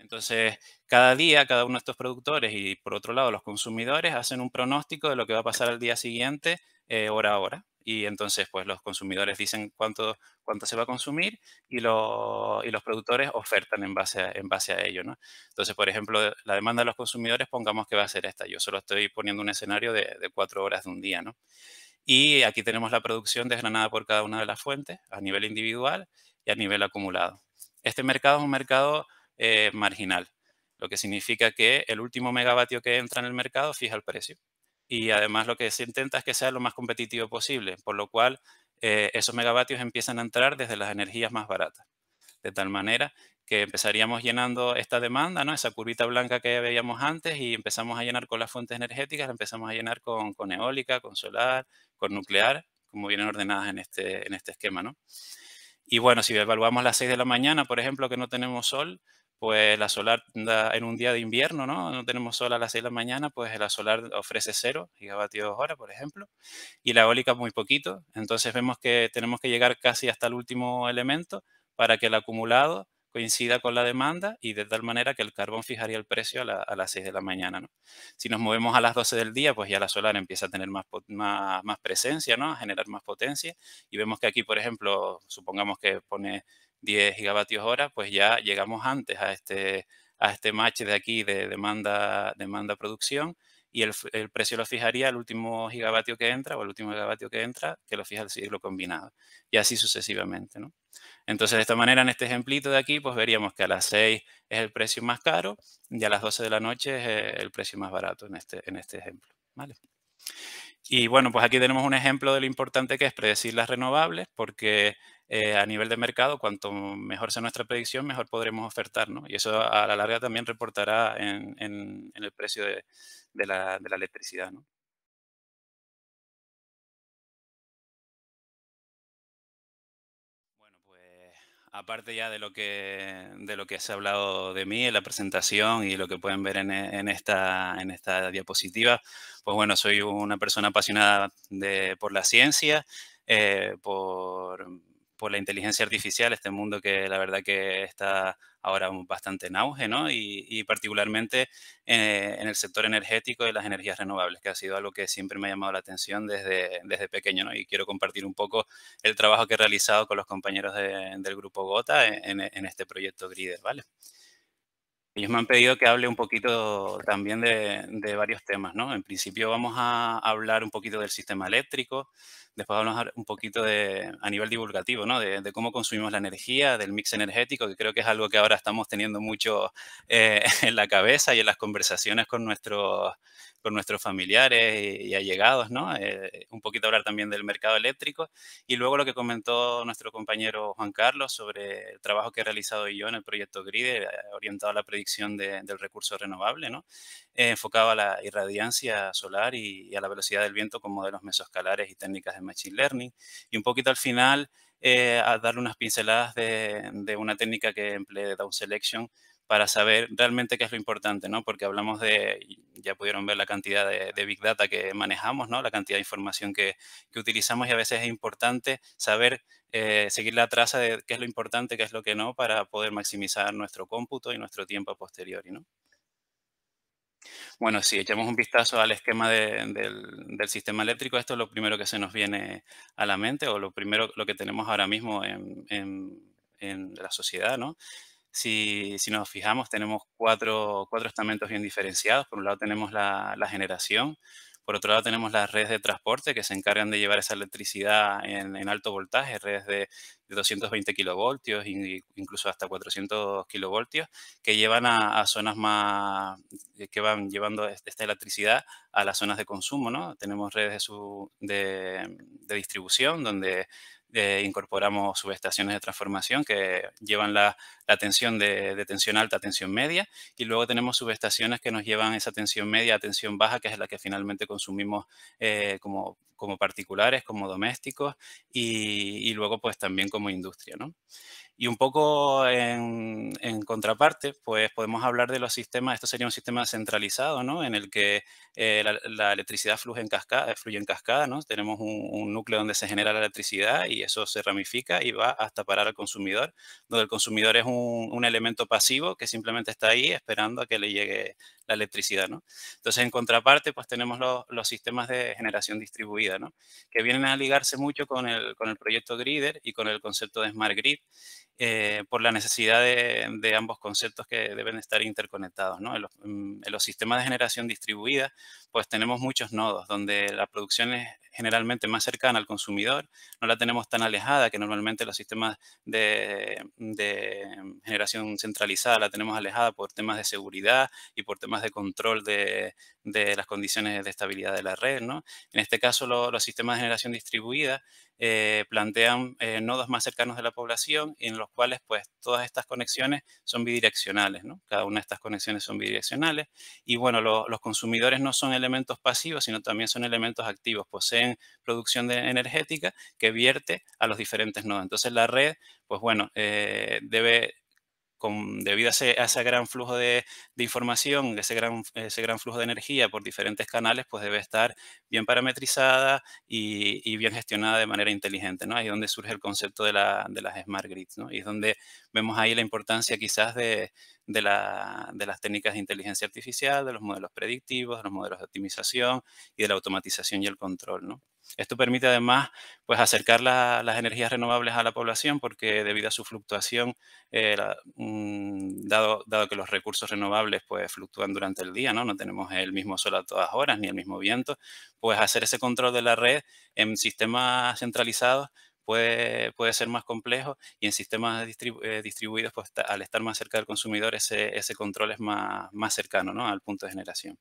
Entonces, cada día, cada uno de estos productores y por otro lado los consumidores hacen un pronóstico de lo que va a pasar al día siguiente, hora a hora. Y entonces, pues los consumidores dicen cuánto se va a consumir y los productores ofertan en base a ello, ¿no? Entonces, por ejemplo, la demanda de los consumidores, pongamos que va a ser esta. Yo solo estoy poniendo un escenario de 4 horas de un día, ¿no? Y aquí tenemos la producción desgranada por cada una de las fuentes a nivel individual y a nivel acumulado. Este mercado es un mercado marginal, lo que significa que el último megavatio que entra en el mercado fija el precio. Y además lo que se intenta es que sea lo más competitivo posible, por lo cual esos megavatios empiezan a entrar desde las energías más baratas, de tal manera que empezaríamos llenando esta demanda, ¿no? Esa curvita blanca que veíamos antes y empezamos a llenar con las fuentes energéticas, la empezamos a llenar con eólica, con solar, con nuclear, como vienen ordenadas en este esquema, ¿no? Y bueno, si evaluamos las 6 de la mañana, por ejemplo, que no tenemos sol, pues la solar en un día de invierno, ¿no? No tenemos sol a las 6 de la mañana, pues la solar ofrece 0 gigavatios hora, por ejemplo, y la eólica muy poquito. Entonces vemos que tenemos que llegar casi hasta el último elemento para que el acumulado coincida con la demanda y de tal manera que el carbón fijaría el precio a las 6 de la mañana, ¿no? Si nos movemos a las 12 del día, pues ya la solar empieza a tener más presencia, ¿no? A generar más potencia y vemos que aquí, por ejemplo, supongamos que pone 10 gigavatios hora, pues ya llegamos antes a este match de aquí de demanda-producción y el precio lo fijaría el último gigavatio que entra o el último gigavatio que entra, que lo fija el ciclo combinado. Y así sucesivamente, ¿no? Entonces, de esta manera, en este ejemplito de aquí, pues veríamos que a las 6 es el precio más caro y a las 12 de la noche es el precio más barato en este ejemplo, ¿vale? Y bueno, pues aquí tenemos un ejemplo de lo importante que es predecir las renovables, porque a nivel de mercado, cuanto mejor sea nuestra predicción, mejor podremos ofertar, ¿no? Y eso a la larga también reportará en el precio de la electricidad, ¿no? Bueno, pues aparte ya de lo que se ha hablado de mí en la presentación y lo que pueden ver en esta diapositiva, pues bueno, soy una persona apasionada por la ciencia, por la inteligencia artificial, este mundo que la verdad que está ahora bastante en auge, ¿no? Y particularmente en el sector energético y las energías renovables, que ha sido algo que siempre me ha llamado la atención desde pequeño, ¿no? Y quiero compartir un poco el trabajo que he realizado con los compañeros del grupo Gota en este proyecto Grider, ¿vale? Ellos me han pedido que hable un poquito también de varios temas, ¿no? En principio vamos a hablar un poquito del sistema eléctrico, después vamos a hablar un poquito a nivel divulgativo, ¿no? De cómo consumimos la energía, del mix energético, que creo que es algo que ahora estamos teniendo mucho en la cabeza y en las conversaciones con nuestros familiares y allegados, ¿no? Un poquito hablar también del mercado eléctrico y luego lo que comentó nuestro compañero Juan Carlos sobre el trabajo que he realizado yo en el proyecto GRIDE, orientado a la predicción del recurso renovable, ¿no? Enfocado a la irradiancia solar y a la velocidad del viento con modelos mesoscalares y técnicas de Machine Learning. Y un poquito al final, a darle unas pinceladas de una técnica que empleé de Down Selection para saber realmente qué es lo importante, ¿no? Porque hablamos ya pudieron ver la cantidad de Big Data que manejamos, ¿no? La cantidad de información que utilizamos y a veces es importante saber seguir la traza de qué es lo importante, qué es lo que no, para poder maximizar nuestro cómputo y nuestro tiempo a posteriori, ¿no? Bueno, si echamos un vistazo al esquema del sistema eléctrico, esto es lo primero que se nos viene a la mente o lo que tenemos ahora mismo en la sociedad, ¿no? Si nos fijamos, tenemos cuatro estamentos bien diferenciados. Por un lado tenemos la generación, por otro lado tenemos las redes de transporte que se encargan de llevar esa electricidad en alto voltaje, redes de 220 kilovoltios, incluso hasta 400 kilovoltios, que llevan a zonas que van llevando esta electricidad a las zonas de consumo, ¿no? Tenemos redes de distribución donde incorporamos subestaciones de transformación que llevan la tensión de tensión alta a tensión media y luego tenemos subestaciones que nos llevan esa tensión media a tensión baja, que es la que finalmente consumimos como particulares, como domésticos y luego pues también como industria, ¿no? Y un poco en contraparte, pues podemos hablar de los sistemas, esto sería un sistema centralizado, ¿no? En el que la electricidad fluye en cascada, ¿no? Tenemos un núcleo donde se genera la electricidad y eso se ramifica y va hasta parar al consumidor, donde el consumidor es un elemento pasivo que simplemente está ahí esperando a que le llegue la electricidad, ¿no? Entonces, en contraparte, pues tenemos los sistemas de generación distribuida, ¿no? Que vienen a ligarse mucho con el proyecto Grider y con el concepto de Smart Grid, por la necesidad de ambos conceptos que deben estar interconectados, ¿no? En los sistemas de generación distribuida, pues tenemos muchos nodos donde la producción es generalmente más cercana al consumidor, no la tenemos tan alejada que normalmente los sistemas de generación centralizada la tenemos alejada por temas de seguridad y por temas de control de las condiciones de estabilidad de la red, ¿no? En este caso, los sistemas de generación distribuida plantean nodos más cercanos de la población y en los cuales pues todas estas conexiones son bidireccionales, ¿no? Cada una de estas conexiones son bidireccionales y bueno, los consumidores no son elementos pasivos, sino también son elementos activos, poseen producción energética que vierte a los diferentes nodos. Entonces la red, pues bueno, debe debido a ese gran flujo de información, ese gran flujo de energía por diferentes canales, pues debe estar bien parametrizada y bien gestionada de manera inteligente, ¿no? Ahí es donde surge el concepto de las smart grids, ¿no? Y es donde vemos ahí la importancia quizás de las técnicas de inteligencia artificial, de los modelos predictivos, de los modelos de optimización y de la automatización y el control, ¿no? Esto permite además pues acercar las energías renovables a la población porque debido a su fluctuación dado que los recursos renovables pues fluctúan durante el día, ¿no? No tenemos el mismo sol a todas horas ni el mismo viento, pues hacer ese control de la red en sistemas centralizados puede ser más complejo y en sistemas distribuidos, pues al estar más cerca del consumidor, ese control es más cercano, ¿no? Al punto de generación.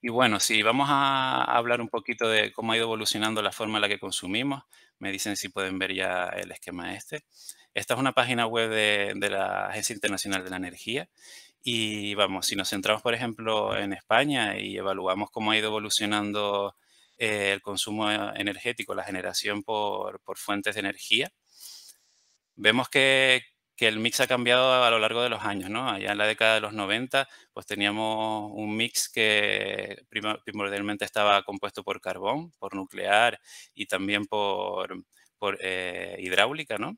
Y bueno, si vamos a hablar un poquito de cómo ha ido evolucionando la forma en la que consumimos, me dicen si pueden ver ya el esquema este. Esta es una página web de la Agencia Internacional de la Energía y vamos, si nos centramos, por ejemplo, en España y evaluamos cómo ha ido evolucionando el consumo energético, la generación por fuentes de energía, vemos que el mix ha cambiado a lo largo de los años, ¿no? Allá en la década de los 90, pues teníamos un mix que primordialmente estaba compuesto por carbón, por nuclear y también por hidráulica, ¿no?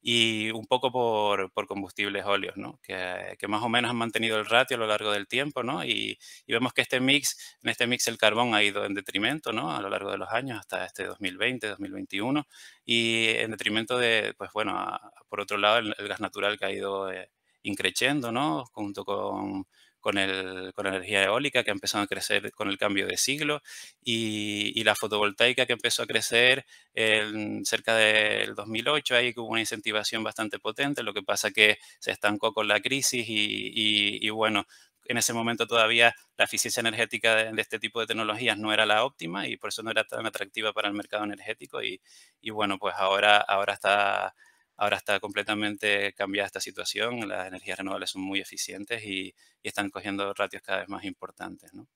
Y un poco por combustibles óleos, ¿no? Que más o menos han mantenido el ratio a lo largo del tiempo, ¿no? Y vemos que en este mix el carbón ha ido en detrimento, ¿no? A lo largo de los años, hasta este 2020, 2021, y en detrimento de, pues bueno, por otro lado, el gas natural que ha ido increciendo, ¿no? Junto con la energía eólica que ha empezado a crecer con el cambio de siglo y la fotovoltaica que empezó a crecer cerca del 2008, ahí que hubo una incentivación bastante potente, lo que pasa que se estancó con la crisis y bueno, en ese momento todavía la eficiencia energética de este tipo de tecnologías no era la óptima y por eso no era tan atractiva para el mercado energético y bueno, pues ahora está completamente cambiada esta situación, las energías renovables son muy eficientes y están cogiendo ratios cada vez más importantes, ¿no?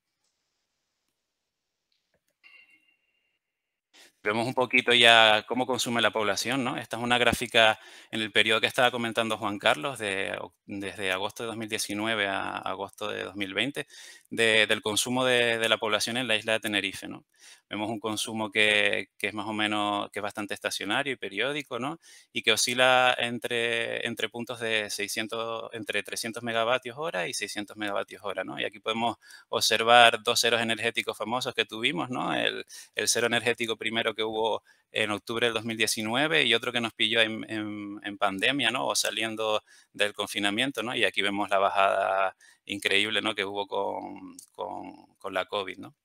Vemos un poquito ya cómo consume la población, ¿no? Esta es una gráfica en el periodo que estaba comentando Juan Carlos, desde agosto de 2019 a agosto de 2020, del consumo de la población en la isla de Tenerife, ¿no? Vemos un consumo que es más o menos, que es bastante estacionario y periódico, ¿no? Y que oscila entre puntos de 600, entre 300 megavatios hora y 600 megavatios hora, ¿no? Y aquí podemos observar dos ceros energéticos famosos que tuvimos, ¿no? El cero energético primero que hubo en octubre del 2019 y otro que nos pilló en pandemia, ¿no? O saliendo del confinamiento, ¿no? Y aquí vemos la bajada increíble, ¿no? Que hubo con la COVID, ¿no?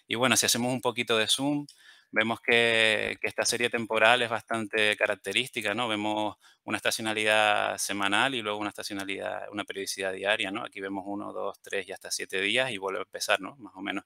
Y bueno, si hacemos un poquito de zoom, vemos que esta serie temporal es bastante característica, ¿no? Vemos una estacionalidad semanal y luego una periodicidad diaria, ¿no? Aquí vemos uno, dos, tres y hasta 7 días y vuelve a empezar, ¿no? Más o menos.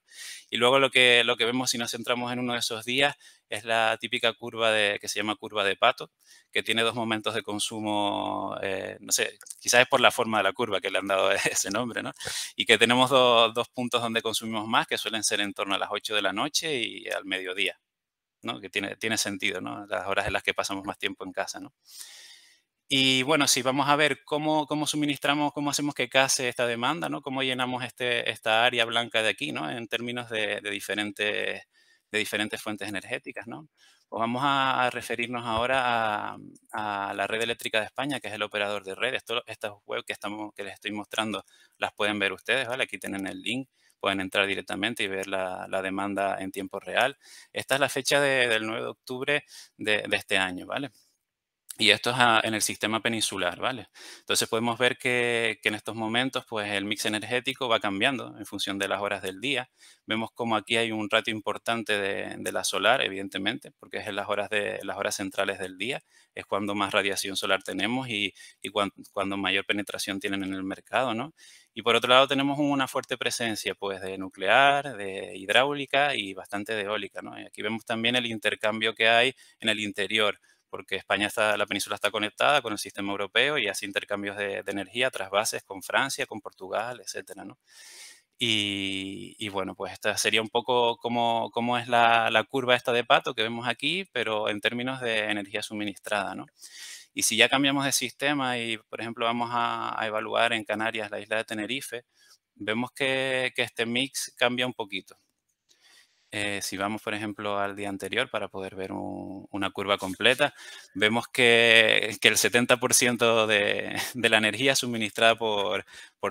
Y luego lo que vemos si nos centramos en uno de esos días es la típica que se llama curva de Pato, que tiene dos momentos de consumo, no sé, quizás es por la forma de la curva que le han dado ese nombre, ¿no? Y que tenemos dos puntos donde consumimos más, que suelen ser en torno a las 8 de la noche y al mediodía. ¿no? Que tiene sentido, ¿no? Las horas en las que pasamos más tiempo en casa, ¿no? Y bueno, si vamos a ver cómo suministramos, cómo hacemos que case esta demanda, ¿no? Cómo llenamos esta área blanca de aquí, ¿no? En términos de diferentes fuentes energéticas, ¿no? Pues vamos a referirnos ahora a la Red Eléctrica de España, que es el operador de red. Estas web que les estoy mostrando las pueden ver ustedes, ¿vale? Aquí tienen el link, pueden entrar directamente y ver la demanda en tiempo real. Esta es la fecha del 9 de octubre de este año, ¿vale? Y esto es en el sistema peninsular, ¿vale? Entonces podemos ver que en estos momentos, pues el mix energético va cambiando en función de las horas del día. Vemos como aquí hay un ratio importante de la solar, evidentemente, porque es en las horas centrales del día, es cuando más radiación solar tenemos y cuando mayor penetración tienen en el mercado, ¿no? Y por otro lado tenemos una fuerte presencia, pues, de nuclear, de hidráulica y bastante de eólica, ¿no? Y aquí vemos también el intercambio que hay en el interior porque la península está conectada con el sistema europeo y hace intercambios de energía, trasvases con Francia, con Portugal, etcétera, ¿no? Y bueno, pues esta sería un poco cómo es la curva esta de Pato que vemos aquí, pero en términos de energía suministrada, ¿no? Y si ya cambiamos de sistema y, por ejemplo, vamos a evaluar en Canarias la isla de Tenerife, vemos que este mix cambia un poquito. Si vamos, por ejemplo, al día anterior para poder ver una curva completa, vemos que el 70% de la energía es suministrada por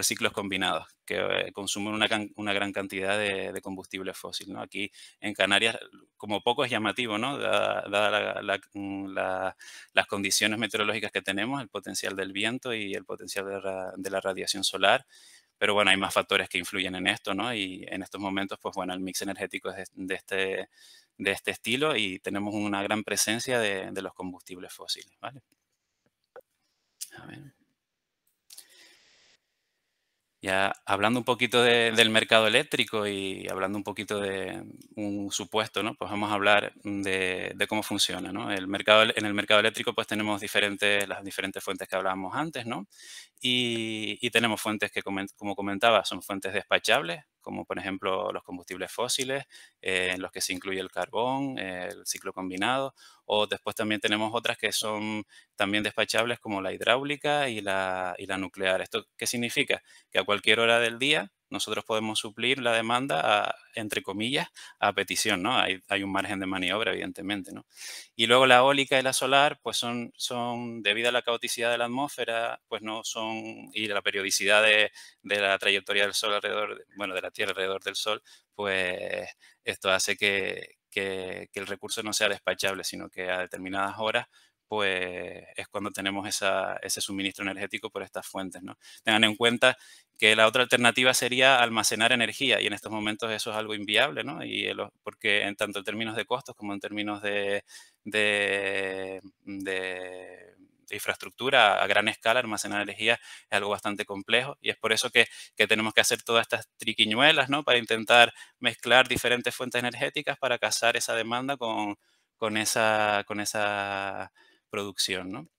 ciclos combinados, que consumen una gran cantidad de combustible fósil, ¿no? Aquí en Canarias, como poco es llamativo, ¿no? Dada las condiciones meteorológicas que tenemos, el potencial del viento y el potencial de la radiación solar, pero bueno, hay más factores que influyen en esto, ¿no? Y en estos momentos, pues bueno, el mix energético es de este estilo y tenemos una gran presencia de los combustibles fósiles, ¿vale? A ver. Ya hablando un poquito del mercado eléctrico y hablando un poquito de un supuesto, ¿no? Pues vamos a hablar de cómo funciona, ¿no? En el mercado eléctrico pues tenemos las diferentes fuentes que hablábamos antes, ¿no? Y tenemos fuentes que, como comentaba, son fuentes despachables, como por ejemplo los combustibles fósiles, en los que se incluye el carbón, el ciclo combinado, o después también tenemos otras que son también despachables como la hidráulica y la nuclear. ¿Esto qué significa? Que a cualquier hora del día nosotros podemos suplir la demanda, entre comillas, a petición, ¿no? Hay un margen de maniobra, evidentemente, ¿no? Y luego la eólica y la solar, pues debido a la caoticidad de la atmósfera, pues no son, y la periodicidad de la trayectoria del Sol bueno, de la Tierra alrededor del Sol, pues esto hace que el recurso no sea despachable, sino que a determinadas horas pues es cuando tenemos ese suministro energético por estas fuentes, ¿no? Tengan en cuenta que la otra alternativa sería almacenar energía y en estos momentos eso es algo inviable, ¿no? Porque tanto en términos de costos como en términos de infraestructura a gran escala, almacenar energía es algo bastante complejo y es por eso que tenemos que hacer todas estas triquiñuelas, ¿no? Para intentar mezclar diferentes fuentes energéticas para casar esa demanda con esa producción, ¿no?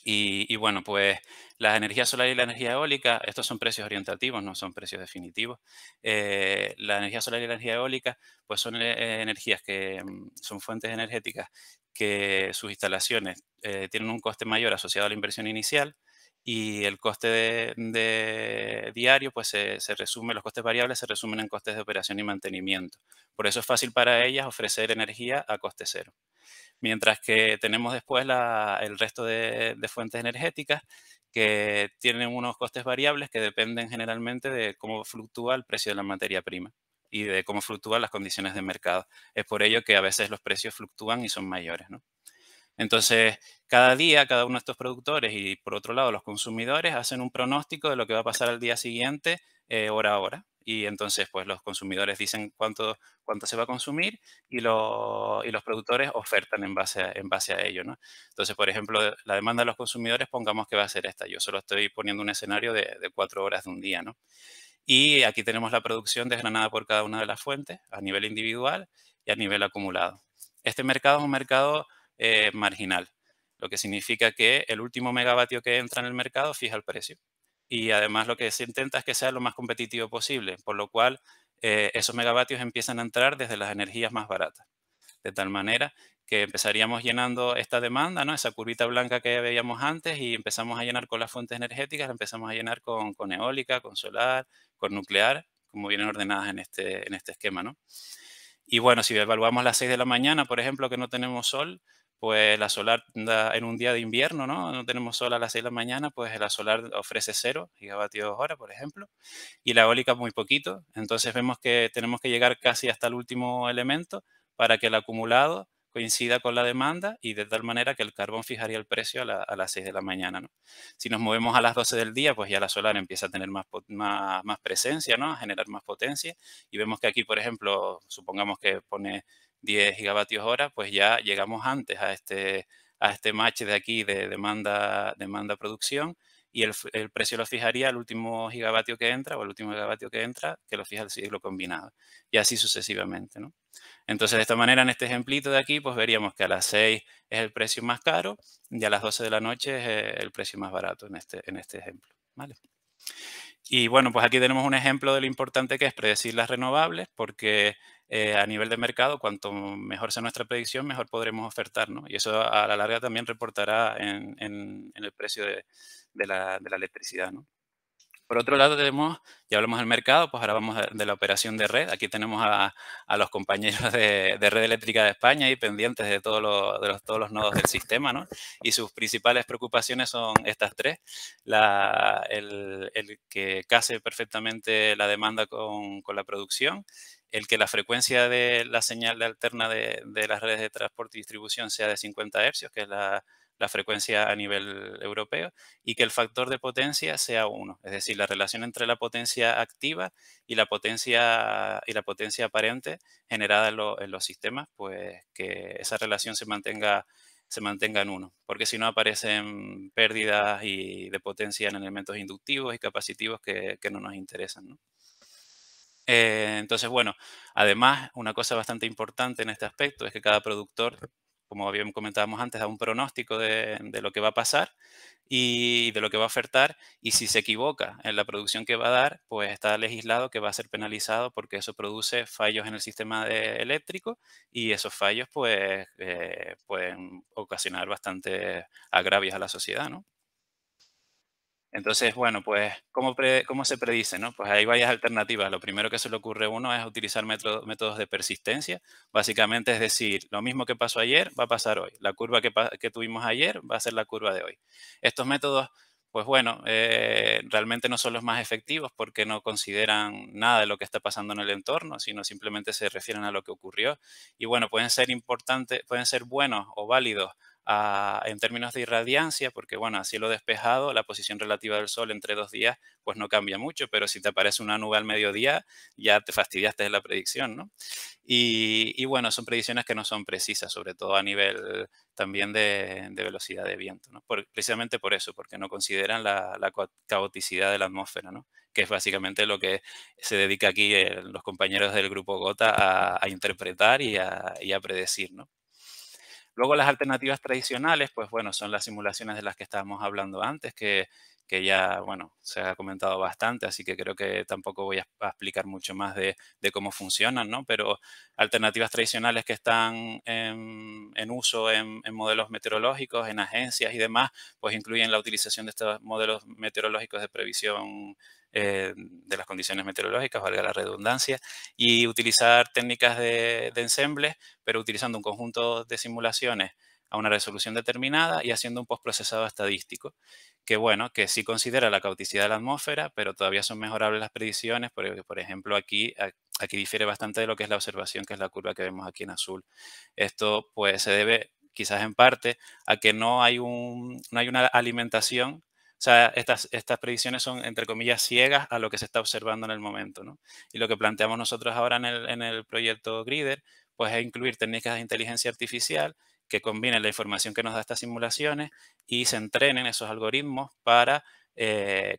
Y bueno, pues la energía solar y la energía eólica, estos son precios orientativos, no son precios definitivos. La energía solar y la energía eólica, pues son energías que son fuentes energéticas que sus instalaciones tienen un coste mayor asociado a la inversión inicial y el coste de diario, pues los costes variables se resumen en costes de operación y mantenimiento. Por eso es fácil para ellas ofrecer energía a coste cero. Mientras que tenemos después el resto de fuentes energéticas que tienen unos costes variables que dependen generalmente de cómo fluctúa el precio de la materia prima y de cómo fluctúan las condiciones de mercado. Es por ello que a veces los precios fluctúan y son mayores, ¿no? Entonces, cada día, cada uno de estos productores y por otro lado los consumidores hacen un pronóstico de lo que va a pasar al día siguiente, hora a hora. Y entonces, pues los consumidores dicen cuánto se va a consumir y los productores ofertan en base a ello, ¿no? Entonces, por ejemplo, la demanda de los consumidores, pongamos que va a ser esta. Yo solo estoy poniendo un escenario de 4 horas de un día, ¿no? Y aquí tenemos la producción desgranada por cada una de las fuentes a nivel individual y a nivel acumulado. Este mercado es un mercado marginal, lo que significa que el último megavatio que entra en el mercado fija el precio. Y además lo que se intenta es que sea lo más competitivo posible, por lo cual esos megavatios empiezan a entrar desde las energías más baratas. de tal manera que empezaríamos llenando esta demanda, ¿no? Esa curvita blanca que veíamos antes y empezamos a llenar con las fuentes energéticas, la empezamos a llenar con eólica, con solar, con nuclear, como vienen ordenadas en este esquema, ¿no? Y bueno, si evaluamos las 6 de la mañana, por ejemplo, que no tenemos sol, pues la solar en un día de invierno, ¿no? No tenemos sol a las 6 de la mañana, pues la solar ofrece 0 gigavatios hora, por ejemplo, y la eólica muy poquito. Entonces vemos que tenemos que llegar casi hasta el último elemento para que el acumulado coincida con la demanda y de tal manera que el carbón fijaría el precio a las 6 de la mañana, ¿no? Si nos movemos a las 12 del día, pues ya la solar empieza a tener más presencia, ¿no? A generar más potencia y vemos que aquí, por ejemplo, supongamos que pone 10 gigavatios hora, pues ya llegamos antes a este match de aquí de demanda-producción y el precio lo fijaría el último gigavatio que entra o el último gigavatio que entra, que lo fija el ciclo combinado. Y así sucesivamente, ¿no? Entonces, de esta manera, en este ejemplito de aquí, pues veríamos que a las 6 es el precio más caro y a las 12 de la noche es el precio más barato en este ejemplo, ¿vale? Y bueno, pues aquí tenemos un ejemplo de lo importante que es predecir las renovables, porque a nivel de mercado, cuanto mejor sea nuestra predicción, mejor podremos ofertar, ¿no? Y eso a la larga también reportará en el precio de la electricidad, ¿no? Por otro lado, ya hablamos del mercado, pues ahora vamos de la operación de red. Aquí tenemos a los compañeros de Red Eléctrica de España ahí pendientes de, todos los nodos del sistema, ¿no? Y sus principales preocupaciones son estas tres. El que case perfectamente la demanda con la producción, el que la frecuencia de la señal de alterna de las redes de transporte y distribución sea de 50 hercios, que es la frecuencia a nivel europeo, y que el factor de potencia sea uno, es decir, la relación entre la potencia activa y la potencia aparente generada en los sistemas, pues que esa relación se mantenga en uno, porque si no aparecen pérdidas de potencia en elementos inductivos y capacitivos que no nos interesan, ¿no? Entonces, bueno, además, una cosa bastante importante en este aspecto es que cada productor, como bien comentábamos antes, da un pronóstico de lo que va a pasar y de lo que va a ofertar, y si se equivoca en la producción que va a dar, pues está legislado que va a ser penalizado porque eso produce fallos en el sistema eléctrico y esos fallos pues pueden ocasionar bastantes agravios a la sociedad, ¿no? Entonces, bueno, pues, ¿cómo se predice, no? Pues hay varias alternativas. Lo primero que se le ocurre a uno es utilizar métodos de persistencia. Básicamente, es decir, lo mismo que pasó ayer va a pasar hoy. La curva que tuvimos ayer va a ser la curva de hoy. Estos métodos, pues bueno, realmente no son los más efectivos porque no consideran nada de lo que está pasando en el entorno, sino simplemente se refieren a lo que ocurrió. Y bueno, pueden ser importantes, pueden ser buenos o válidos en términos de irradiancia, porque bueno, a cielo despejado, la posición relativa del Sol entre 2 días, pues no cambia mucho, pero si te aparece una nube al mediodía, ya te fastidiaste de la predicción, ¿no? Y bueno, son predicciones que no son precisas, sobre todo a nivel también de velocidad de viento, ¿no? Precisamente por eso, porque no consideran la caoticidad de la atmósfera, ¿no? Que es básicamente lo que se dedica aquí los compañeros del grupo GOTA a interpretar y a predecir, ¿no? Luego las alternativas tradicionales, pues bueno, son las simulaciones de las que estábamos hablando antes, que ya, bueno, se ha comentado bastante, así que creo que tampoco voy a explicar mucho más de cómo funcionan, ¿no? Pero alternativas tradicionales que están en uso en modelos meteorológicos, en agencias y demás, pues incluyen la utilización de estos modelos meteorológicos de previsión de las condiciones meteorológicas, valga la redundancia, y utilizar técnicas de ensemble pero utilizando un conjunto de simulaciones a una resolución determinada y haciendo un postprocesado estadístico, que bueno, que sí considera la caoticidad de la atmósfera, pero todavía son mejorables las predicciones, porque por ejemplo aquí difiere bastante de lo que es la observación, que es la curva que vemos aquí en azul. Esto pues se debe quizás en parte a que no hay una alimentación. O sea, estas predicciones son, entre comillas, ciegas a lo que se está observando en el momento, ¿no? Y lo que planteamos nosotros ahora en el proyecto Grider pues es incluir técnicas de inteligencia artificial que combinen la información que nos da estas simulaciones y se entrenen esos algoritmos para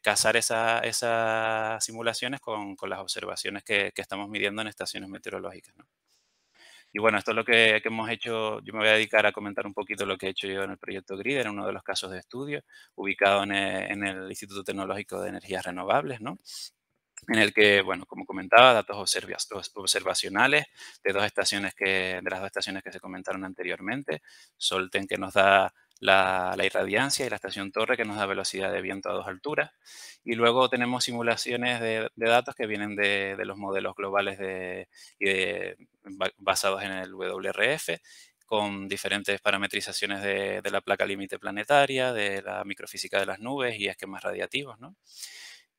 casar esas simulaciones con las observaciones que estamos midiendo en estaciones meteorológicas, ¿no? Y bueno, esto es lo que hemos hecho. Yo me voy a dedicar a comentar un poquito lo que he hecho yo en el proyecto GRIDER, en uno de los casos de estudio, ubicado en el Instituto Tecnológico de Energías Renovables, ¿no? en el que, bueno, como comentaba, datos observacionales de de las dos estaciones que se comentaron anteriormente, Solten que nos da la irradiancia y la estación Torre que nos da velocidad de viento a dos alturas. Y luego tenemos simulaciones de datos que vienen de los modelos globales basados en el WRF, con diferentes parametrizaciones de la placa límite planetaria, de la microfísica de las nubes y esquemas radiativos, ¿no?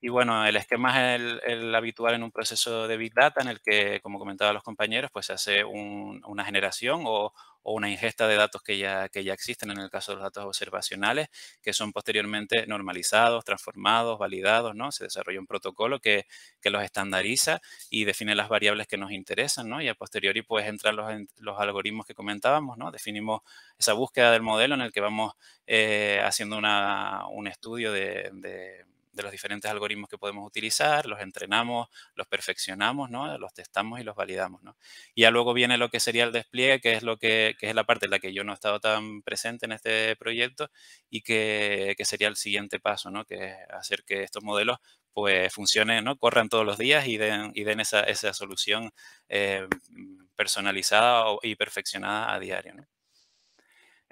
Y bueno, el esquema es el habitual en un proceso de Big Data en el que, como comentaban los compañeros, pues se hace una generación o una ingesta de datos que ya existen en el caso de los datos observacionales, que son posteriormente normalizados, transformados, validados, ¿no? Se desarrolla un protocolo que los estandariza y define las variables que nos interesan, ¿no? Y a posteriori, pues entran los algoritmos que comentábamos, ¿no? Definimos esa búsqueda del modelo en el que vamos haciendo un estudio de los diferentes algoritmos que podemos utilizar, los entrenamos, los perfeccionamos, ¿no? Los testamos y los validamos, ¿no? Y ya luego viene lo que sería el despliegue, que es que es la parte en la que yo no he estado tan presente en este proyecto y que sería el siguiente paso, ¿no? Que es hacer que estos modelos pues funcionen, ¿no? Corran todos los días y den esa solución personalizada y perfeccionada a diario, ¿no?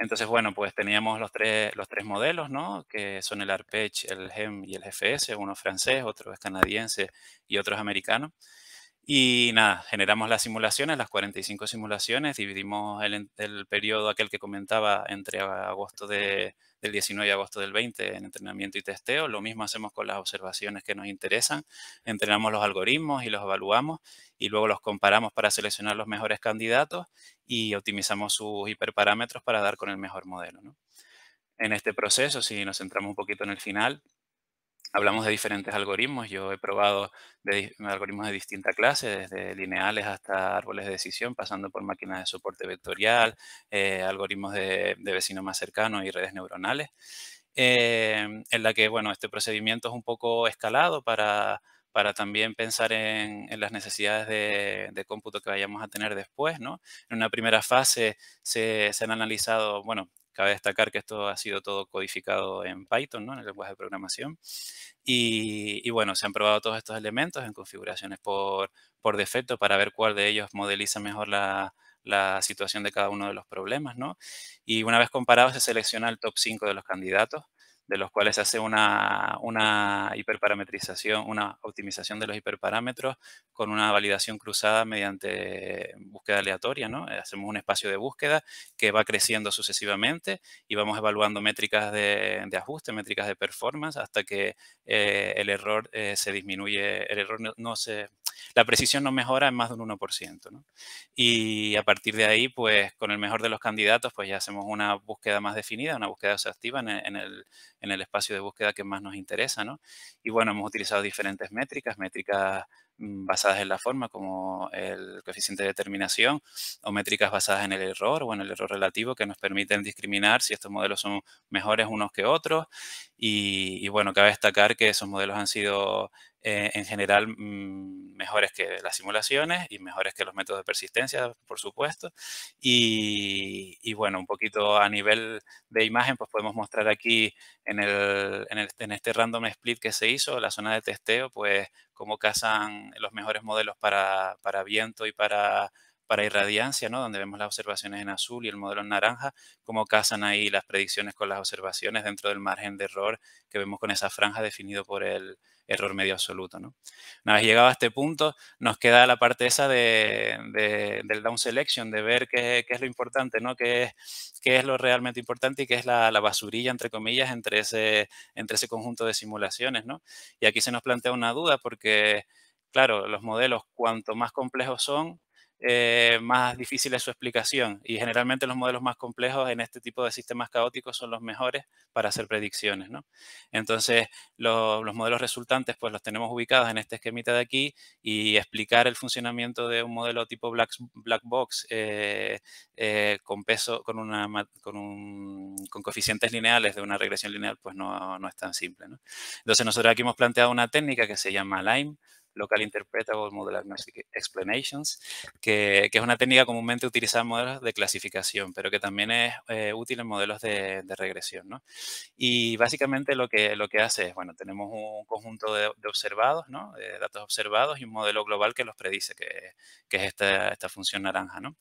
Entonces, bueno, pues teníamos los tres modelos, ¿no? Que son el Arpech, el GEM y el GFS, uno francés, otro es canadiense y otro es americano. Y nada, generamos las simulaciones, las 45 simulaciones, dividimos el periodo aquel que comentaba entre del 19 y agosto del 20 en entrenamiento y testeo. Lo mismo hacemos con las observaciones que nos interesan. Entrenamos los algoritmos y los evaluamos y luego los comparamos para seleccionar los mejores candidatos y optimizamos sus hiperparámetros para dar con el mejor modelo, ¿no? En este proceso, si nos centramos un poquito en el final, hablamos de diferentes algoritmos. Yo he probado algoritmos de distinta clase, desde lineales hasta árboles de decisión, pasando por máquinas de soporte vectorial, algoritmos de vecino más cercano y redes neuronales, en la que, bueno, este procedimiento es un poco escalado para también pensar en las necesidades de cómputo que vayamos a tener después, ¿no? En una primera fase se han analizado, bueno, cabe destacar que esto ha sido todo codificado en Python, ¿no? En el lenguaje de programación. Y bueno, se han probado todos estos elementos en configuraciones por defecto para ver cuál de ellos modeliza mejor la situación de cada uno de los problemas, ¿no? Y una vez comparado, se selecciona el top 5 de los candidatos, de los cuales se hace una hiperparametrización, una optimización de los hiperparámetros con una validación cruzada mediante búsqueda aleatoria, ¿no? Hacemos un espacio de búsqueda que va creciendo sucesivamente y vamos evaluando métricas de ajuste, métricas de performance, hasta que el error se disminuye, el error la precisión no mejora en más de un 1%, ¿no? Y a partir de ahí, pues con el mejor de los candidatos, pues ya hacemos una búsqueda más definida, una búsqueda exhaustiva en el espacio de búsqueda que más nos interesa, ¿no? Y bueno, hemos utilizado diferentes métricas basadas en la forma, como el coeficiente de determinación, o métricas basadas en el error o en el error relativo, que nos permiten discriminar si estos modelos son mejores unos que otros. Y bueno, cabe destacar que esos modelos han sido en general mejores que las simulaciones y mejores que los métodos de persistencia, por supuesto. Y bueno, un poquito a nivel de imagen, pues podemos mostrar aquí en este random split que se hizo, la zona de testeo, pues cómo casan los mejores modelos para viento y para irradiancia, ¿no? Donde vemos las observaciones en azul y el modelo en naranja, cómo casan ahí las predicciones con las observaciones dentro del margen de error que vemos con esa franja definido por el error medio absoluto, ¿no? Una vez llegado a este punto, nos queda la parte esa del down selection, de ver qué es lo importante, ¿no? Qué es lo realmente importante y qué es la basurilla, entre comillas, entre ese conjunto de simulaciones, ¿no? Y aquí se nos plantea una duda porque, claro, los modelos, cuanto más complejos son, más difícil es su explicación. Y generalmente los modelos más complejos en este tipo de sistemas caóticos son los mejores para hacer predicciones, ¿no? Entonces, los modelos resultantes, pues los tenemos ubicados en este esquemita de aquí y explicar el funcionamiento de un modelo tipo black box con peso, con coeficientes lineales de una regresión lineal, pues no es tan simple, ¿no? Entonces, nosotros aquí hemos planteado una técnica que se llama Local Interpretable Model Agnostic Explanations, que es una técnica comúnmente utilizada en modelos de clasificación, pero que también es útil en modelos de regresión, ¿no? Y básicamente lo que hace es, bueno, tenemos un conjunto de observados, ¿no? De datos observados y un modelo global que los predice, que es esta función naranja, ¿no?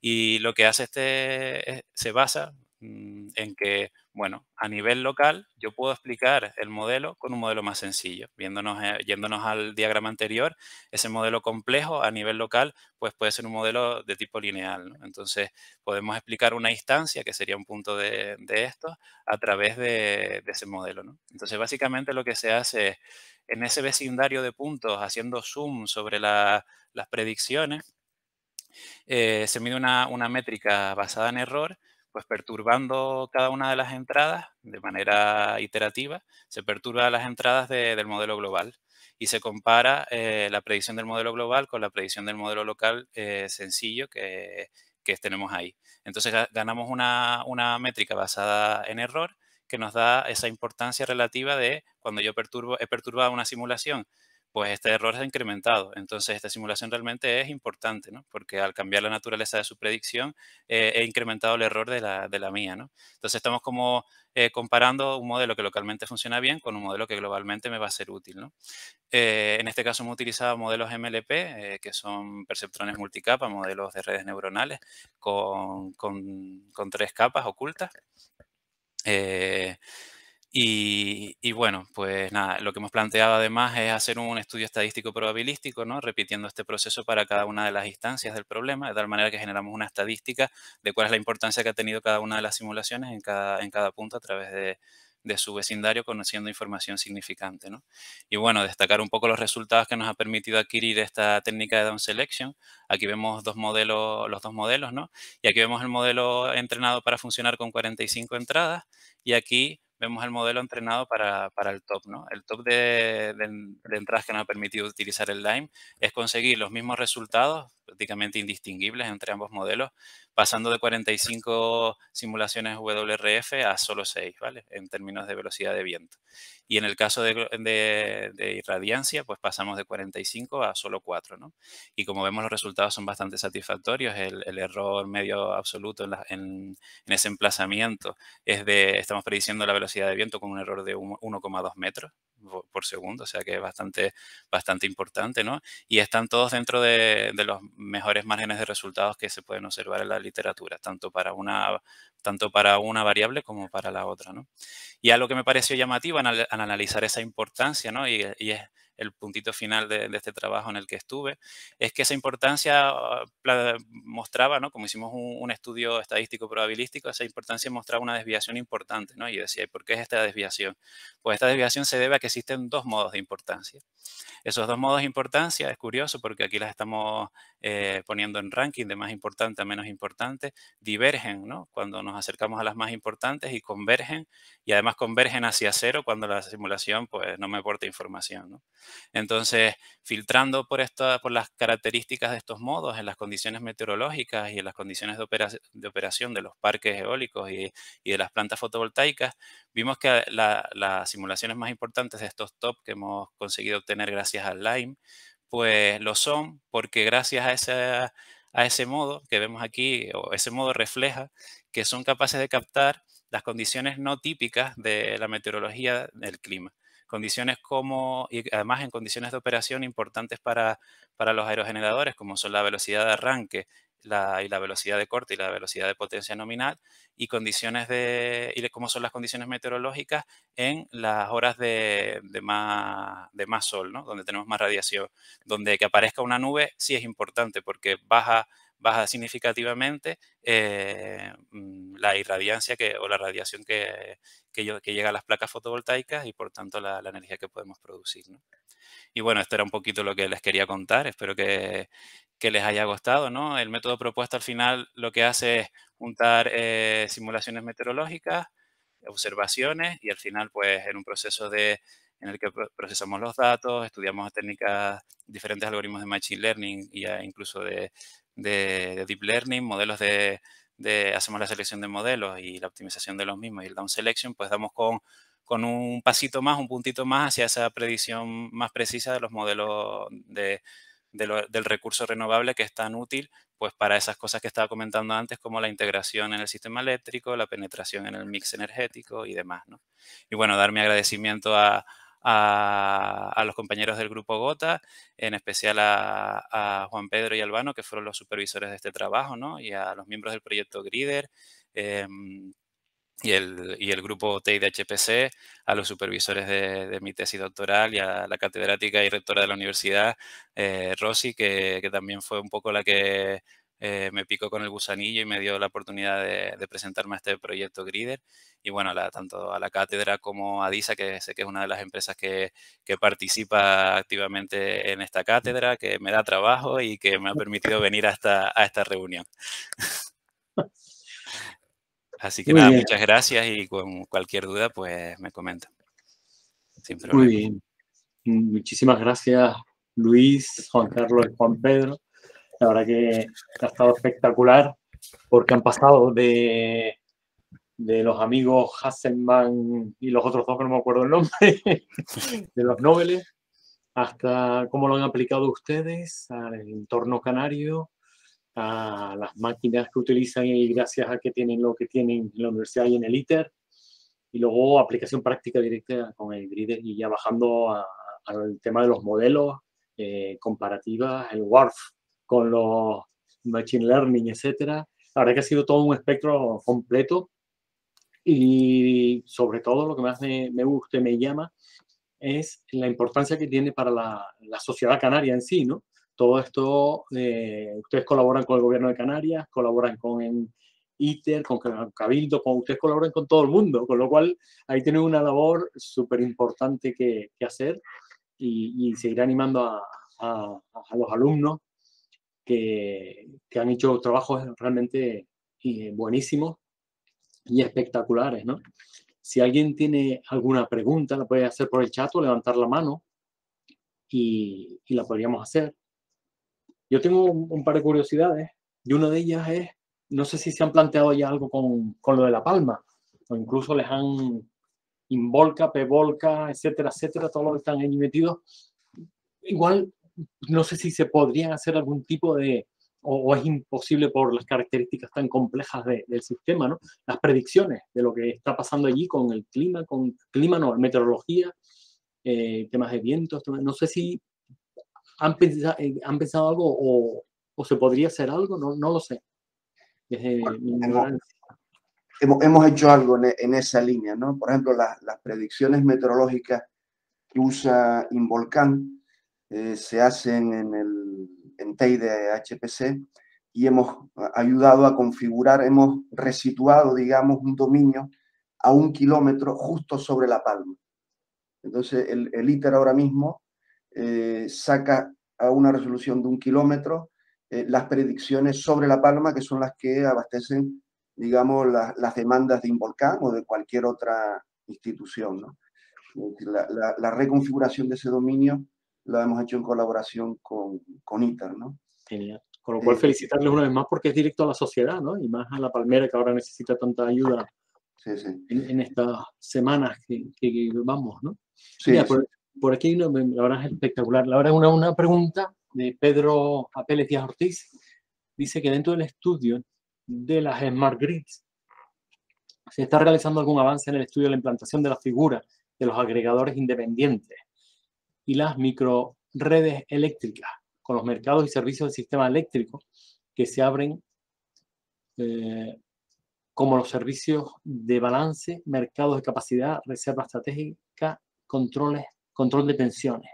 Y lo que hace se basa en que, bueno, a nivel local yo puedo explicar el modelo con un modelo más sencillo. Yéndonos al diagrama anterior, ese modelo complejo a nivel local, pues puede ser un modelo de tipo lineal, ¿no? Entonces, podemos explicar una instancia, que sería un punto de esto, a través de ese modelo, ¿no? Entonces, básicamente lo que se hace es, en ese vecindario de puntos, haciendo zoom sobre las predicciones, se mide una métrica basada en error, pues perturbando cada una de las entradas de manera iterativa, se perturba las entradas del modelo global y se compara la predicción del modelo global con la predicción del modelo local sencillo que tenemos ahí. Entonces ganamos una métrica basada en error que nos da esa importancia relativa de cuando he perturbado una simulación, pues este error se ha incrementado. Entonces, esta simulación realmente es importante, ¿no? Porque al cambiar la naturaleza de su predicción, he incrementado el error de la mía, ¿no? Entonces, estamos como comparando un modelo que localmente funciona bien con un modelo que globalmente me va a ser útil, ¿no? En este caso hemos utilizado modelos MLP, que son perceptrones multicapa, modelos de redes neuronales con 3 capas ocultas. Eh, y bueno, pues nada, lo que hemos planteado además es hacer un estudio estadístico probabilístico, ¿no? Repitiendo este proceso para cada una de las instancias del problema, de tal manera que generamos una estadística de cuál es la importancia que ha tenido cada una de las simulaciones en cada punto a través de su vecindario, conociendo información significante, ¿no? Y bueno, destacar un poco los resultados que nos ha permitido adquirir esta técnica de down selection. Aquí vemos los dos modelos, ¿no? Y aquí vemos el modelo entrenado para funcionar con 45 entradas y aquí vemos el modelo entrenado para el top, ¿no? El top de entradas que nos ha permitido utilizar el Lime es conseguir los mismos resultados, prácticamente indistinguibles entre ambos modelos, pasando de 45 simulaciones WRF a solo 6, ¿vale? En términos de velocidad de viento. Y en el caso de irradiancia, pues pasamos de 45 a solo 4, ¿no? Y como vemos, los resultados son bastante satisfactorios. El error medio absoluto en ese emplazamiento estamos prediciendo la velocidad de viento con un error de 1,2 metros por segundo, o sea que es bastante importante, ¿no? Y están todos dentro de los mejores márgenes de resultados que se pueden observar en la literatura, tanto para una variable como para la otra, ¿no? Y algo que me pareció llamativo al analizar esa importancia, ¿no? Y es el puntito final de este trabajo en el que estuve, es que esa importancia mostraba, ¿no? Como hicimos un estudio estadístico probabilístico, esa importancia mostraba una desviación importante, ¿no? Y yo decía, ¿y por qué es esta desviación? Pues esta desviación se debe a que existen dos modos de importancia. Esos dos modos de importancia es curioso porque aquí las estamos poniendo en ranking de más importante a menos importante, divergen, ¿no? Cuando nos acercamos a las más importantes y convergen, y además convergen hacia cero cuando la simulación pues no me aporta información, ¿no? Entonces, filtrando por las características de estos modos en las condiciones meteorológicas y en las condiciones de operación de los parques eólicos y de las plantas fotovoltaicas, vimos que las simulaciones más importantes de estos top que hemos conseguido obtener gracias al Lime, pues lo son porque gracias a ese modo que vemos aquí, o ese modo refleja que son capaces de captar las condiciones no típicas de la meteorología del clima. Condiciones y además en condiciones de operación importantes para los aerogeneradores, como son la velocidad de arranque y la velocidad de corte y la velocidad de potencia nominal, y cómo son las condiciones meteorológicas en las horas de más sol, ¿no? Donde tenemos más radiación. Donde que aparezca una nube sí es importante porque baja significativamente la irradiancia o la radiación que llega a las placas fotovoltaicas y por tanto la energía que podemos producir, ¿no? Y bueno, esto era un poquito lo que les quería contar. Espero que les haya gustado, ¿no? El método propuesto al final lo que hace es juntar simulaciones meteorológicas, observaciones y al final, pues, en un proceso en el que procesamos los datos, estudiamos técnicas, diferentes algoritmos de Machine Learning y incluso de Deep Learning, modelos hacemos la selección de modelos y la optimización de los mismos y el down selection, pues damos con un pasito más, un puntito más hacia esa predicción más precisa de los modelos del recurso renovable, que es tan útil pues para esas cosas que estaba comentando antes, como la integración en el sistema eléctrico, la penetración en el mix energético y demás, ¿no? Y bueno, dar mi agradecimiento a los compañeros del grupo Gota, en especial a Juan Pedro y Albano, que fueron los supervisores de este trabajo, ¿no? Y a los miembros del proyecto Grider, y el grupo TEI de HPC, a los supervisores de mi tesis doctoral y a la catedrática y rectora de la universidad, Rosy, que también fue un poco la que me picó con el gusanillo y me dio la oportunidad de presentarme a este proyecto Grider. Y bueno, tanto a la cátedra como a DISA, que sé que es una de las empresas que participa activamente en esta cátedra, que me da trabajo y que me ha permitido venir a esta reunión. Así que Muy nada, bien, muchas gracias y con cualquier duda, pues me comenta, sin muy problema. bien. Muchísimas gracias, Luis, Juan Carlos y Juan Pedro. La verdad que ha estado espectacular porque han pasado de los amigos Hasselman y los otros dos, que no me acuerdo el nombre, de los Nobeles, hasta cómo lo han aplicado ustedes al entorno canario, a las máquinas que utilizan y gracias a que tienen lo que tienen en la universidad y en el ITER, y luego aplicación práctica directa con el Grider y ya bajando al tema de los modelos, comparativas, el WARF con los Machine Learning, etcétera. La verdad que ha sido todo un espectro completo y sobre todo lo que más me gusta y me llama es la importancia que tiene para la sociedad canaria en sí, ¿no? Todo esto, ustedes colaboran con el gobierno de Canarias, colaboran con ITER, con Cabildo, ustedes colaboran con todo el mundo, con lo cual ahí tienen una labor súper importante que hacer y seguir animando a los alumnos que han hecho trabajos realmente buenísimos y espectaculares, ¿no? Si alguien tiene alguna pregunta, la puede hacer por el chat o levantar la mano y la podríamos hacer. Yo tengo un par de curiosidades y una de ellas es, no sé si se han planteado ya algo con lo de La Palma, o incluso les han Involca, Pevolca, etcétera, etcétera, todos los que están ahí metidos. Igual, no sé si se podrían hacer algún tipo de, o es imposible por las características tan complejas del sistema, ¿no? Las predicciones de lo que está pasando allí con el clima no, meteorología, temas de vientos, no sé si han pensado algo o se podría hacer algo, no lo sé. Desde mi Hemos, ignorancia. hemos hecho algo en esa línea, ¿no? Por ejemplo, las predicciones meteorológicas que usa Involcan se hacen en TEI de HPC y hemos ayudado a configurar, hemos resituado, digamos, un dominio a 1 kilómetro justo sobre La Palma. Entonces, el ITER ahora mismo saca a una resolución de 1 kilómetro las predicciones sobre La Palma, que son las que abastecen, digamos, las demandas de Involcan o de cualquier otra institución, ¿no? La reconfiguración de ese dominio la hemos hecho en colaboración con ITER, ¿no? Genial. Con lo cual, felicitarles una vez más porque es directo a la sociedad, ¿no? Y más a La Palmera, que ahora necesita tanta ayuda Sí, sí. en estas semanas que vamos, ¿no? Sí, Mira, sí. por aquí hay la verdad es espectacular. La verdad es una pregunta de Pedro Apeles Díaz Ortiz. Dice que dentro del estudio de las Smart Grids se está realizando algún avance en el estudio de la implantación de la figura de los agregadores independientes y las microredes eléctricas con los mercados y servicios del sistema eléctrico que se abren como los servicios de balance, mercados de capacidad, reserva estratégica, control de pensiones.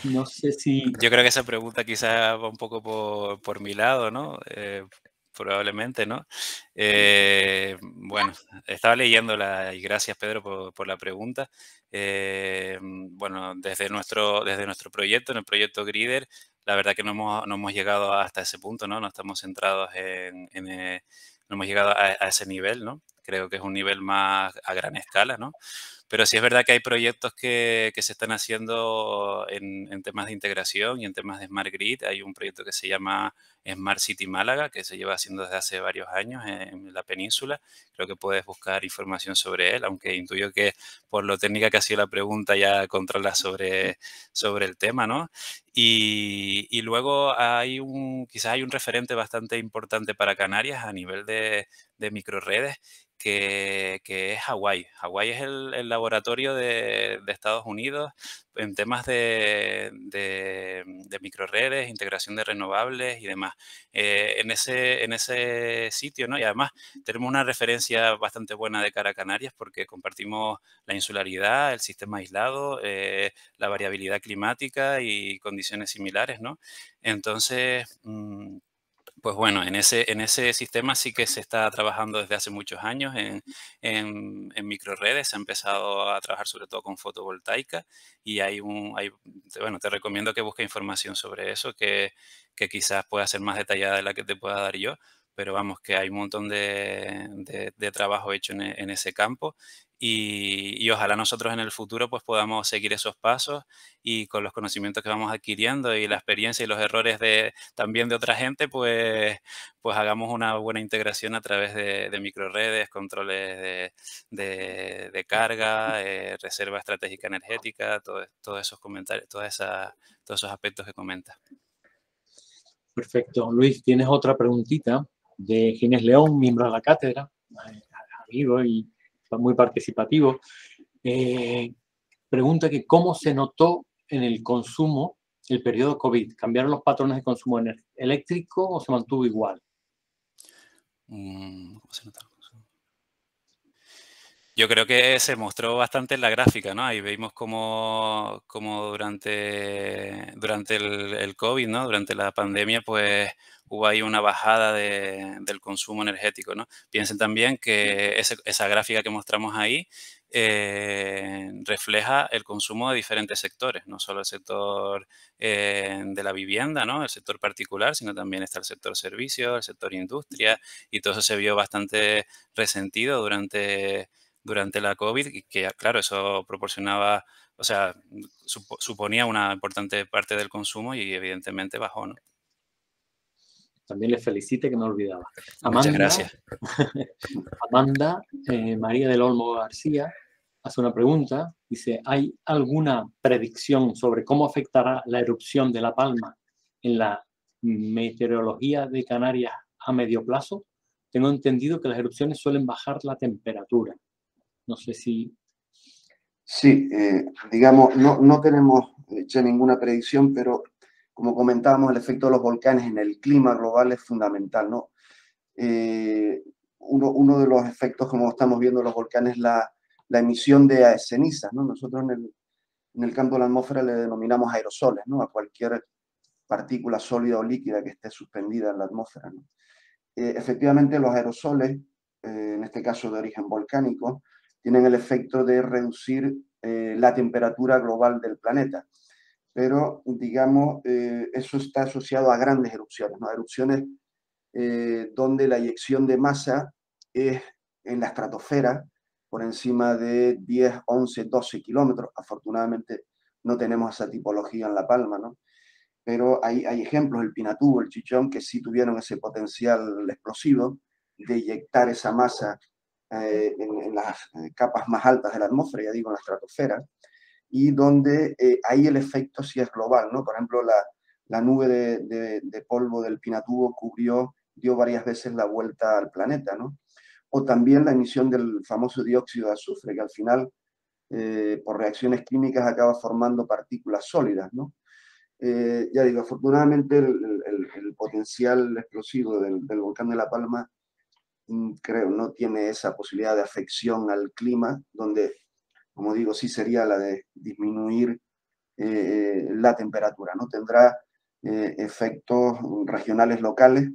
No sé si... Yo creo que esa pregunta quizás va un poco por mi lado, ¿no? Probablemente, ¿no? Bueno, estaba leyéndola y gracias, Pedro, por la pregunta. Bueno, desde nuestro proyecto, en el proyecto Grider, la verdad que no hemos llegado hasta ese punto, ¿no? No estamos centrados no hemos llegado a ese nivel, ¿no? creo que es un nivel más a gran escala, ¿no? Pero sí es verdad que hay proyectos que se están haciendo en temas de integración y en temas de Smart Grid. Hay un proyecto que se llama Smart City Málaga, que se lleva haciendo desde hace varios años en la península. Creo que puedes buscar información sobre él, aunque intuyo que por lo técnica que ha sido la pregunta ya controlas sobre el tema, ¿no? Y luego quizás hay un referente bastante importante para Canarias a nivel de microredes, que es Hawái. Hawái es el laboratorio de Estados Unidos en temas de microredes, integración de renovables y demás. En ese sitio, ¿no? Y además tenemos una referencia bastante buena de cara a Canarias porque compartimos la insularidad, el sistema aislado, la variabilidad climática y condiciones similares, ¿no? Entonces, pues bueno, en ese sistema sí que se está trabajando desde hace muchos años en microredes. Se ha empezado a trabajar sobre todo con fotovoltaica y bueno, te recomiendo que busques información sobre eso, que quizás pueda ser más detallada de la que te pueda dar yo, pero vamos, que hay un montón de trabajo hecho en ese campo y ojalá nosotros en el futuro pues podamos seguir esos pasos y con los conocimientos que vamos adquiriendo y la experiencia y los errores también de otra gente, pues hagamos una buena integración a través de microredes, controles de carga, reserva estratégica energética, todos esos comentarios, todos esos aspectos que comentas. Perfecto. Luis, ¿tienes otra preguntita de Ginés León, miembro de la cátedra, amigo y muy participativo? Pregunta que ¿cómo se notó en el consumo el periodo COVID? ¿Cambiaron los patrones de consumo eléctrico o se mantuvo igual? ¿Cómo se nota el consumo? Yo creo que se mostró bastante en la gráfica, ¿no? Ahí vimos como durante el COVID, ¿no? Durante la pandemia, pues hubo ahí una bajada del consumo energético, ¿no? Piensen también que esa gráfica que mostramos ahí refleja el consumo de diferentes sectores, no solo el sector de la vivienda, ¿no? El sector particular, sino también está el sector servicios, el sector industria, y todo eso se vio bastante resentido durante la COVID, y que claro, eso proporcionaba, o sea, suponía una importante parte del consumo y evidentemente bajó, ¿no? También les felicite, que me olvidaba. Muchas gracias. Amanda María del Olmo García hace una pregunta. Dice, ¿hay alguna predicción sobre cómo afectará la erupción de La Palma en la meteorología de Canarias a medio plazo? Tengo entendido que las erupciones suelen bajar la temperatura. No sé si... Sí, digamos, no tenemos hecha ninguna predicción, pero como comentábamos, el efecto de los volcanes en el clima global es fundamental, ¿no? Uno de los efectos, como estamos viendo los volcanes, es la emisión de cenizas, ¿no? Nosotros en el campo de la atmósfera le denominamos aerosoles, ¿no? A cualquier partícula sólida o líquida que esté suspendida en la atmósfera, ¿no? Efectivamente, los aerosoles, en este caso de origen volcánico, tienen el efecto de reducir la temperatura global del planeta. Pero, digamos, eso está asociado a grandes erupciones, ¿no? Erupciones donde la eyección de masa es en la estratosfera, por encima de 10, 11, 12 kilómetros. Afortunadamente no tenemos esa tipología en La Palma, ¿no? Pero hay ejemplos, el Pinatubo, el Chichón, que sí tuvieron ese potencial explosivo de eyectar esa masa en las capas más altas de la atmósfera, ya digo, en la estratosfera, y donde ahí el efecto sí es global, ¿no? Por ejemplo, la nube de polvo del Pinatubo dio varias veces la vuelta al planeta, ¿no? O también la emisión del famoso dióxido de azufre, que al final, por reacciones químicas, acaba formando partículas sólidas, ¿no? Ya digo, afortunadamente el potencial explosivo del volcán de La Palma, creo, no tiene esa posibilidad de afección al clima, donde, como digo, sí sería la de disminuir la temperatura, ¿no? Tendrá efectos regionales locales,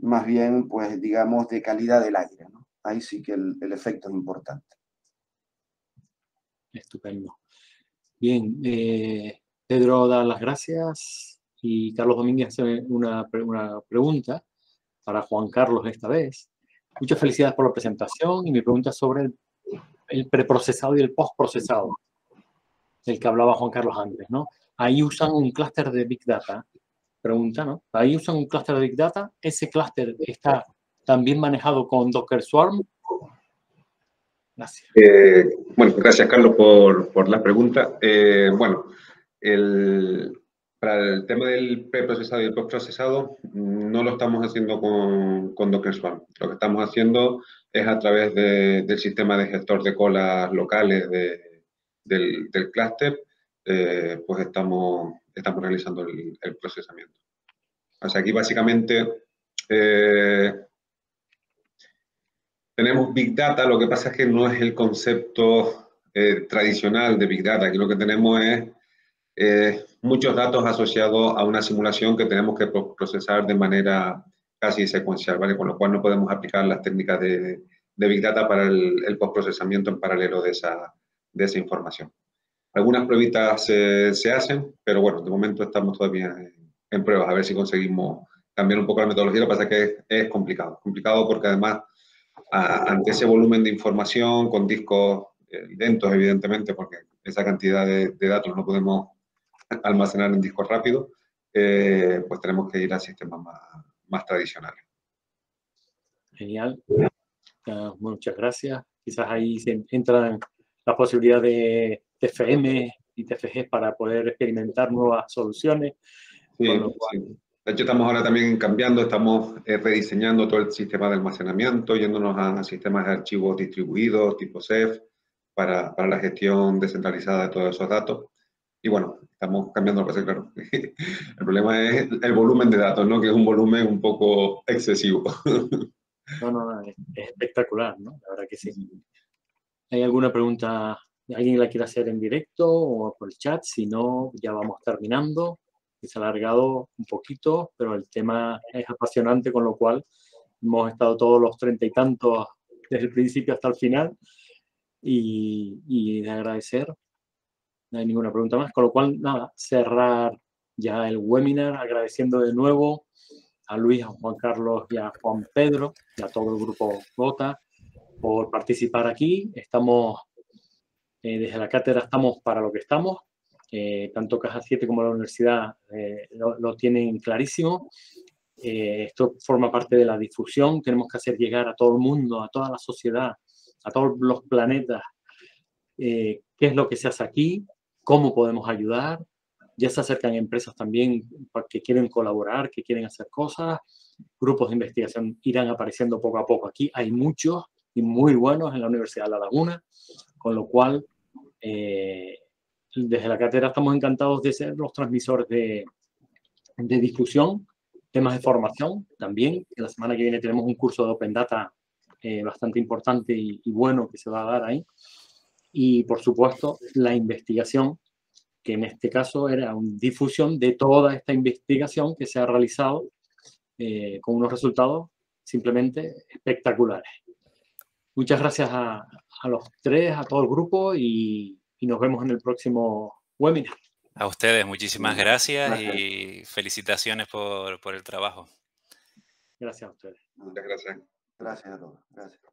más bien, pues, digamos, de calidad del aire, ¿no? Ahí sí que el efecto es importante. Estupendo. Bien, Pedro da las gracias y Carlos Domínguez hace una pregunta para Juan Carlos esta vez. muchas felicidades por la presentación y mi pregunta es sobre el preprocesado y el postprocesado, del que hablaba Juan Carlos antes, ¿no? Ahí usan un clúster de Big Data. Pregunta, ¿no? Ahí usan un clúster de Big Data. ¿Ese clúster está también manejado con Docker Swarm? Gracias. Bueno, gracias, Carlos, por la pregunta. Bueno, para el tema del preprocesado y el postprocesado, no lo estamos haciendo con Docker Swarm. Lo que estamos haciendo es a través del sistema de gestor de colas locales del clúster, pues estamos realizando el procesamiento. O sea, aquí básicamente tenemos Big Data, lo que pasa es que no es el concepto tradicional de Big Data. Aquí lo que tenemos es muchos datos asociados a una simulación que tenemos que procesar de manera casi secuencial, ¿vale? Con lo cual no podemos aplicar las técnicas de Big Data para el postprocesamiento en paralelo de esa información. Algunas pruebitas se hacen, pero bueno, de momento estamos todavía en pruebas, a ver si conseguimos cambiar un poco la metodología. Lo que pasa es que es complicado porque además ante ese volumen de información con discos lentos, evidentemente, porque esa cantidad de datos no podemos almacenar en discos rápidos, pues tenemos que ir a sistemas más tradicionales. Genial. Muchas gracias. Quizás ahí se entran la posibilidad de TFM y TFG para poder experimentar nuevas soluciones. Sí, sí. De hecho, estamos ahora también cambiando, estamos rediseñando todo el sistema de almacenamiento, yéndonos a sistemas de archivos distribuidos, tipo Ceph, para la gestión descentralizada de todos esos datos. Y bueno, estamos cambiando, lo que claro. El problema es el volumen de datos, ¿no? Que es un volumen un poco excesivo. No, es espectacular, ¿no? La verdad que sí. ¿Hay alguna pregunta? ¿Alguien la quiere hacer en directo o por el chat? Si no, ya vamos terminando. Se ha alargado un poquito, pero el tema es apasionante, con lo cual hemos estado todos los 30 y tantos desde el principio hasta el final. Y de agradecer. No hay ninguna pregunta más, con lo cual, nada, cerrar ya el webinar agradeciendo de nuevo a Luis, a Juan Carlos y a Juan Pedro y a todo el grupo GOTA por participar aquí. Estamos, desde la cátedra estamos para lo que estamos. Tanto Caja 7 como la universidad lo tienen clarísimo. Esto forma parte de la difusión. Tenemos que hacer llegar a todo el mundo, a toda la sociedad, a todos los planetas, qué es lo que se hace aquí, cómo podemos ayudar. Ya se acercan empresas también que quieren colaborar, que quieren hacer cosas. Grupos de investigación irán apareciendo poco a poco. Aquí hay muchos y muy buenos en la Universidad de La Laguna, con lo cual, desde la cátedra estamos encantados de ser los transmisores de difusión, temas de formación también. La semana que viene tenemos un curso de Open Data bastante importante y bueno que se va a dar ahí. Y, por supuesto, la investigación, que en este caso era una difusión de toda esta investigación que se ha realizado con unos resultados simplemente espectaculares. Muchas gracias a los tres, a todo el grupo y nos vemos en el próximo webinar. A ustedes, muchísimas gracias y felicitaciones por el trabajo. Gracias a ustedes. Muchas gracias. Gracias a todos. Gracias.